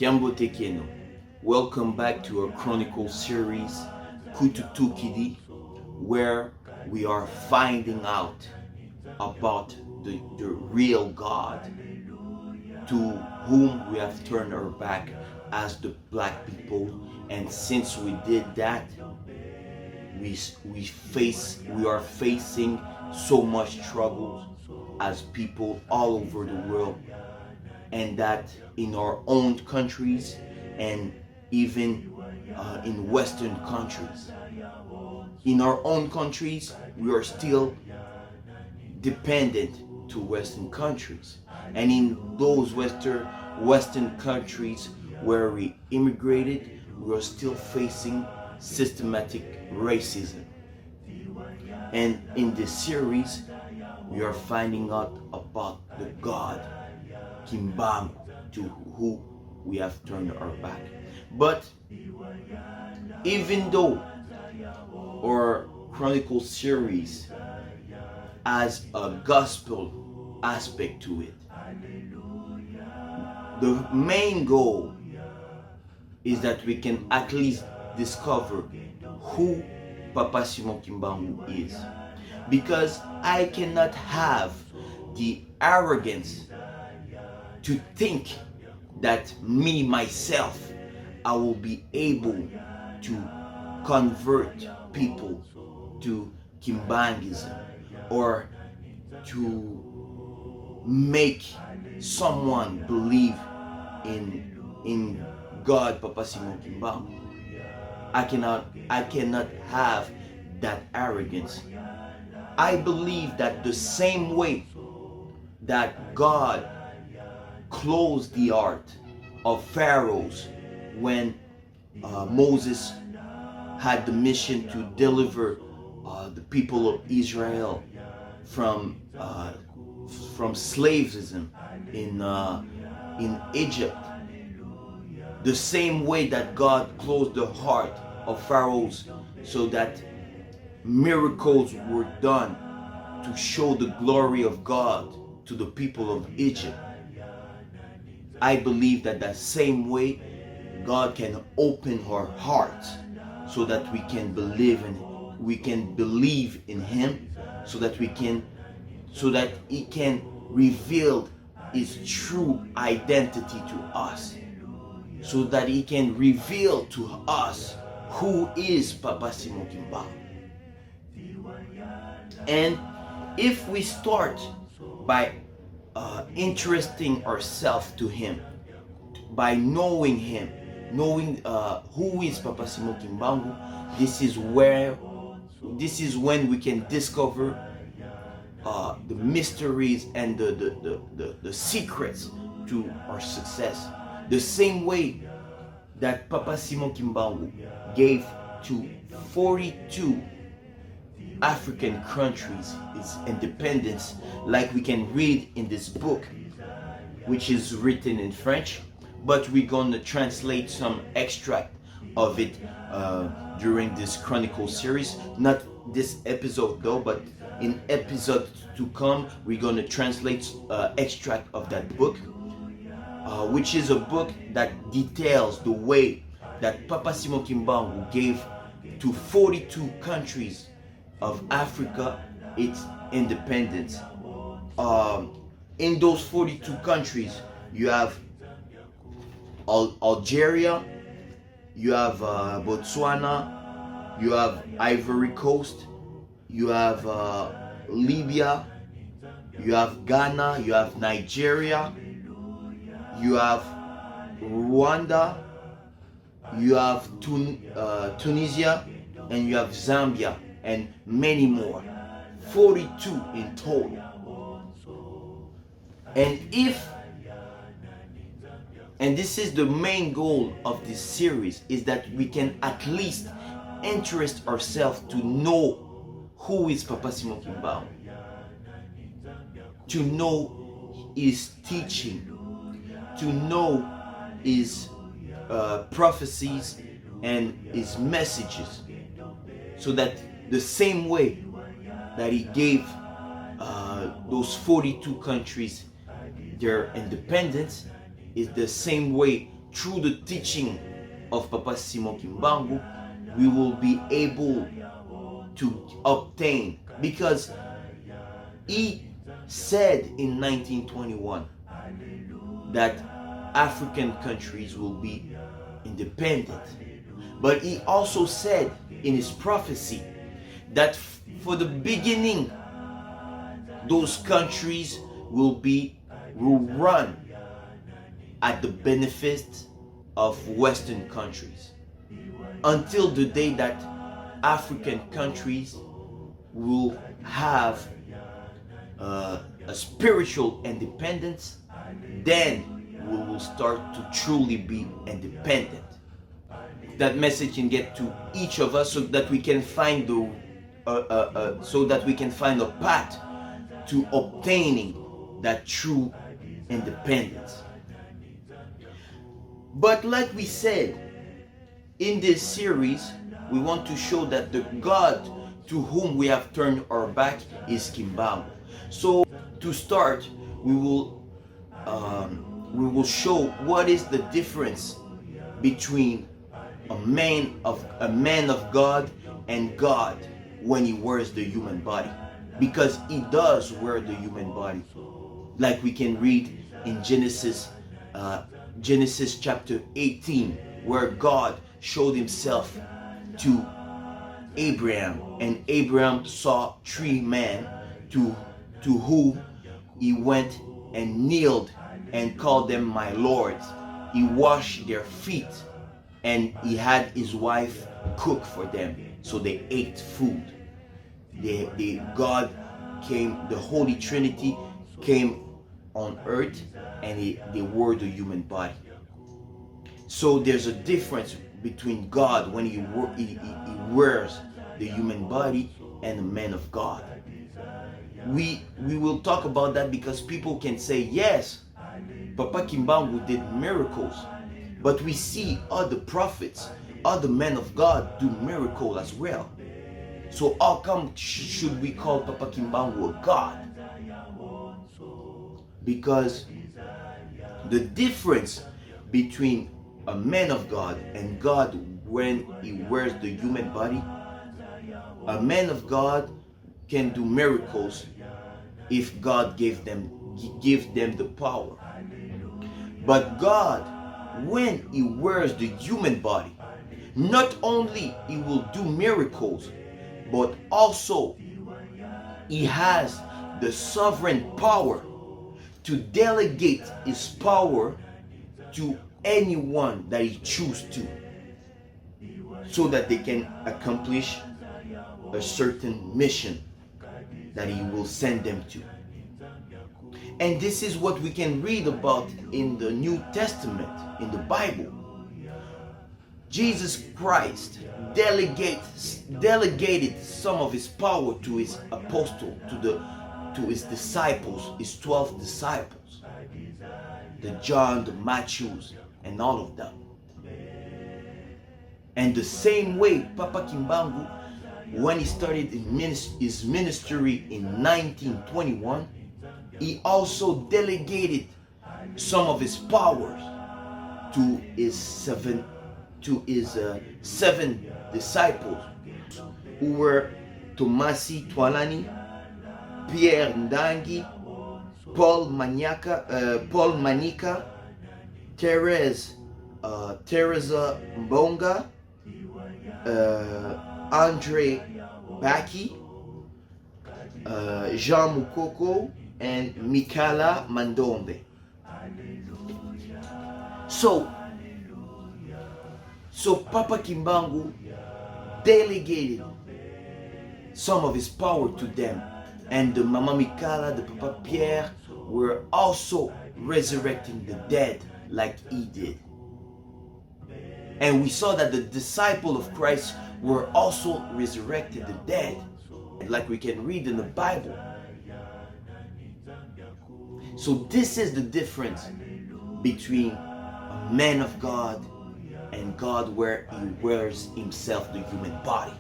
Kimbangu. Welcome back to our chronicle series, KUTUTUKIDI, where we are finding out about the real God to whom we have turned our back as the black people. And since we did that, we are facing so much trouble as people all over the world, and that in our own countries and even in Western countries. In our own countries, we are still dependent to Western countries, and in those Western countries where we immigrated, we are still facing systematic racism. And in this series, we are finding out about the God Kimbangu, to who we have turned our back. But even though our chronicle series has a gospel aspect to it, the main goal is that we can at least discover who Papa Simon Kimbangu is. Because I cannot have the arrogance to think that me, myself, I will be able to convert people to Kimbangism or to make someone believe in God, Papa Simon Kimbangu. I cannot have that arrogance. I believe that the same way that God closed the heart of pharaohs when Moses had the mission to deliver the people of Israel from slaverism in Egypt. The same way that God closed the heart of pharaohs so that miracles were done to show the glory of God to the people of Egypt. I believe that the same way God can open our hearts so that we can believe in Him, so that He can reveal His true identity to us, so that He can reveal to us who is Papa Simon Kimbangu. And if we start by interesting ourselves to Him, by knowing Him, knowing who is Papa Simon Kimbangu, this is when we can discover the mysteries and the secrets to our success. The same way that Papa Simon Kimbangu gave to 42 African countries its independence, like we can read in this book, which is written in French, but we're going to translate some extract of it during this chronicle series. Not this episode though, but in episodes to come, we're going to translate extract of that book, which is a book that details the way that Papa Simon Kimbangu gave to 42 countries of Africa its independence. In those 42 countries, you have Algeria, you have Botswana, you have Ivory Coast, you have Libya, you have Ghana, you have Nigeria, you have Rwanda, you have Tunisia, and you have Zambia, and many more. 42 in total. And this is the main goal of this series, is that we can at least interest ourselves to know who is Papa Simon Kimbangu, to know his teaching, to know his prophecies and his messages, so that the same way that he gave those 42 countries their independence is the same way through the teaching of Papa Simon Kimbangu, we will be able to obtain, because he said in 1921 that African countries will be independent. But he also said in his prophecy that for the beginning, those countries will run at the benefit of Western countries, until the day that African countries will have a spiritual independence. Then we will start to truly be independent. That message can get to each of us, so that we can find a path to obtaining that true independence. But like we said, in this series, we want to show that the God to whom we have turned our back is Kimbangu. So to start, we will show what is the difference between a man of God and God when he wears the human body, because he does wear the human body, like we can read in Genesis chapter 18, where God showed himself to Abraham, and Abraham saw three men to whom he went and kneeled and called them my lords. He washed their feet, and he had his wife cook for them, so they ate food. God came, the Holy Trinity came on earth, and they wore the human body. So there's a difference between God when he wears the human body and the man of God. We will talk about that, because people can say, yes, Papa Kimbangu did miracles, but we see other prophets, other men of God do miracles as well. So how come should we call Papa Kimbangu a God? Because the difference between a man of God and God when he wears the human body, a man of God can do miracles if God gave them the power. But God, when he wears the human body, not only he will do miracles, but also he has the sovereign power to delegate his power to anyone that he chooses to, so that they can accomplish a certain mission that he will send them to. And this is what we can read about in the New Testament, in the Bible. Jesus Christ delegated some of his power to his apostles, to his disciples, his 12 disciples, the John, the Matthews, and all of them. And the same way, Papa Kimbangu, when he started his ministry in 1921, he also delegated some of his powers to his seven disciples, who were Tomasi Twalani, Pierre Ndangi, Paul Manika, Teresa Mbonga, Andre Baki, Jean Mukoko, and Mikala Mandombe. So Papa Kimbangu delegated some of his power to them, and the Mama Mikala, the Papa Pierre were also resurrecting the dead like he did. And we saw that the disciples of Christ were also resurrected the dead, like we can read in the Bible. So this is the difference between a man of God and God where he wears himself the human body.